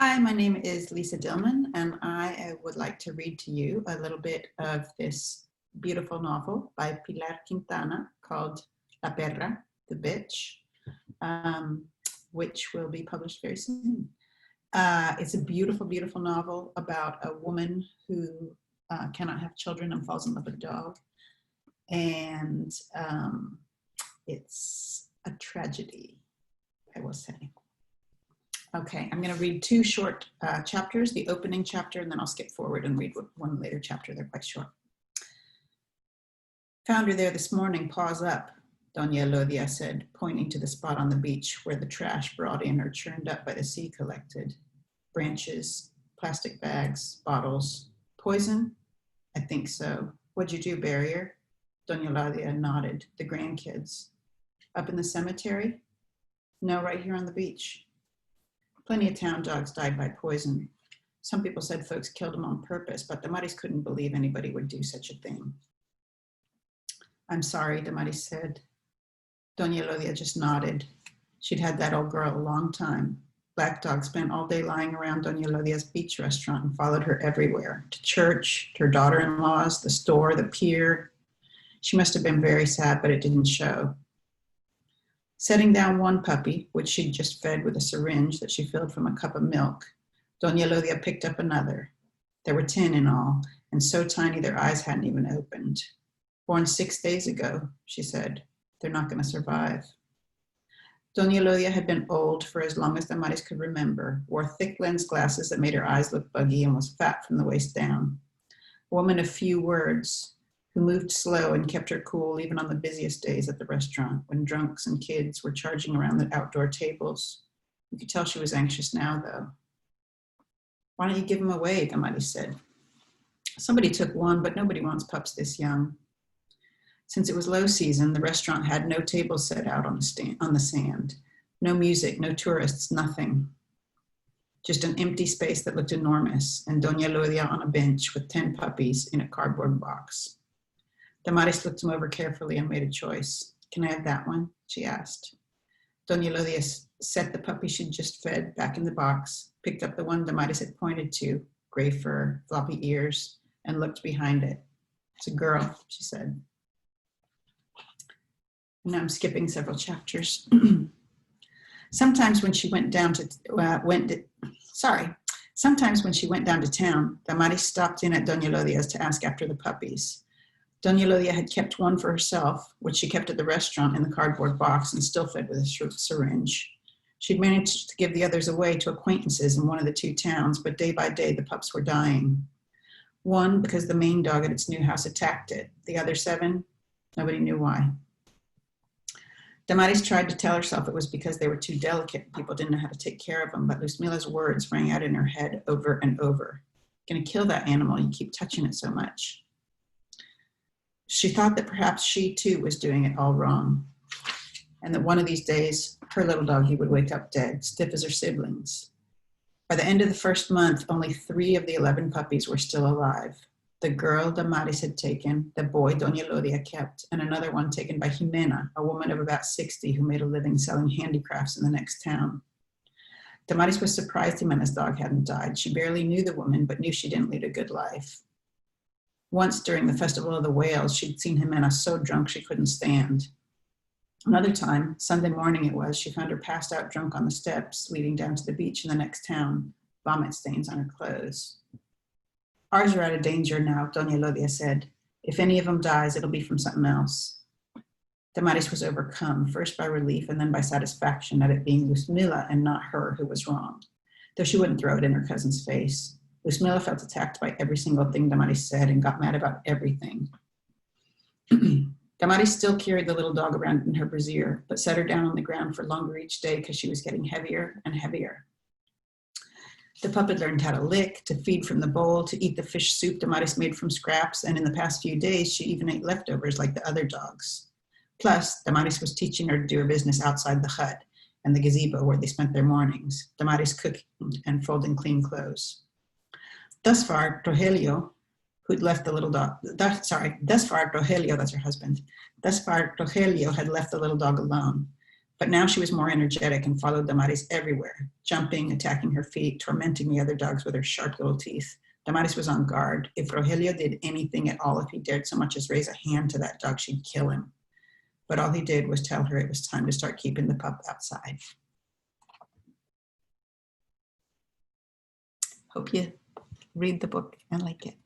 Hi, my name is Lisa Dillman, and I would like to read to you a little bit of this beautiful novel by Pilar Quintana called La Perra, the Bitch, which will be published very soon. It's a beautiful, beautiful novel about a woman who cannot have children and falls in love with a dog. And it's a tragedy, I will say. Okay, I'm going to read two short chapters, the opening chapter, and then I'll skip forward and read one later chapter. They're quite short. Found her there this morning, paws up, Doña Elodia said, pointing to the spot on the beach where the trash brought in or churned up by the sea collected. Branches, plastic bags, bottles. Poison? I think so. What'd you do, Barrier? Doña Elodia nodded. The grandkids. Up in the cemetery? No, right here on the beach. Plenty of town dogs died by poison. Some people said folks killed them on purpose, but Damaris couldn't believe anybody would do such a thing. I'm sorry, Damaris said. Doña Elodia just nodded. She'd had that old girl a long time. Black Dog spent all day lying around Doña Elodia's beach restaurant and followed her everywhere, to church, to her daughter-in-law's, the store, the pier. She must have been very sad, but it didn't show. Setting down one puppy, which she'd just fed with a syringe that she filled from a cup of milk, Doña Elodia picked up another. There were 10 in all, and so tiny their eyes hadn't even opened. Born 6 days ago, she said. They're not going to survive. Doña Elodia had been old for as long as Damaris could remember, wore thick lens glasses that made her eyes look buggy, and was fat from the waist down. A woman of few words, who moved slow and kept her cool even on the busiest days at the restaurant when drunks and kids were charging around the outdoor tables. You could tell she was anxious now, though. Why don't you give them away, Damaris said. Somebody took one, but nobody wants pups this young. Since it was low season, the restaurant had no tables set out on the sand. No music, no tourists, nothing. Just an empty space that looked enormous, and Doña Elodia on a bench with 10 puppies in a cardboard box. Damaris looked him over carefully and made a choice. Can I have that one? She asked. Doña Elodia set the puppy she'd just fed back in the box, picked up the one Damaris had pointed to, gray fur, floppy ears, and looked behind it. It's a girl, she said. Now I'm skipping several chapters. Sometimes when she went down to town, Damaris stopped in at Doña Elodia's to ask after the puppies. Doña Elodia had kept one for herself, which she kept at the restaurant in the cardboard box and still fed with a syringe. She'd managed to give the others away to acquaintances in one of the two towns, but day by day the pups were dying. One, because the main dog at its new house attacked it. The other 7, nobody knew why. Damaris tried to tell herself it was because they were too delicate. People didn't know how to take care of them, but Luzmila's words rang out in her head over and over. Gonna kill that animal, you keep touching it so much. She thought that perhaps she too was doing it all wrong, and that one of these days, her little doggie would wake up dead, stiff as her siblings. By the end of the first month, only 3 of the 11 puppies were still alive. The girl Damaris had taken, the boy Doña Elodia kept, and another one taken by Jimena, a woman of about 60 who made a living selling handicrafts in the next town. Damaris was surprised Jimena's dog hadn't died. She barely knew the woman, but knew she didn't lead a good life. Once during the Festival of the Whales, she'd seen Jimena so drunk she couldn't stand. Another time, Sunday morning it was, she found her passed out drunk on the steps leading down to the beach in the next town, vomit stains on her clothes. Ours are out of danger now, Doña Elodia said. If any of them dies, it'll be from something else. Damaris was overcome, first by relief and then by satisfaction at it being Luzmila and not her who was wrong, though she wouldn't throw it in her cousin's face. Luzmila felt attacked by every single thing Damaris said and got mad about everything. Damaris still carried the little dog around in her brassiere, but set her down on the ground for longer each day because she was getting heavier and heavier. The pup had learned how to lick, to feed from the bowl, to eat the fish soup Damaris made from scraps, and in the past few days, she even ate leftovers like the other dogs. Plus, Damaris was teaching her to do her business outside the hut and the gazebo where they spent their mornings, Damaris cooking and folding clean clothes. Thus far, Rogelio, who'd left the little dog, thus far, Rogelio, that's her husband, thus far, Rogelio had left the little dog alone. But now she was more energetic and followed Damaris everywhere, jumping, attacking her feet, tormenting the other dogs with her sharp little teeth. Damaris was on guard. If Rogelio did anything at all, if he dared so much as raise a hand to that dog, she'd kill him. But all he did was tell her it was time to start keeping the pup outside. Hope you read the book and like it.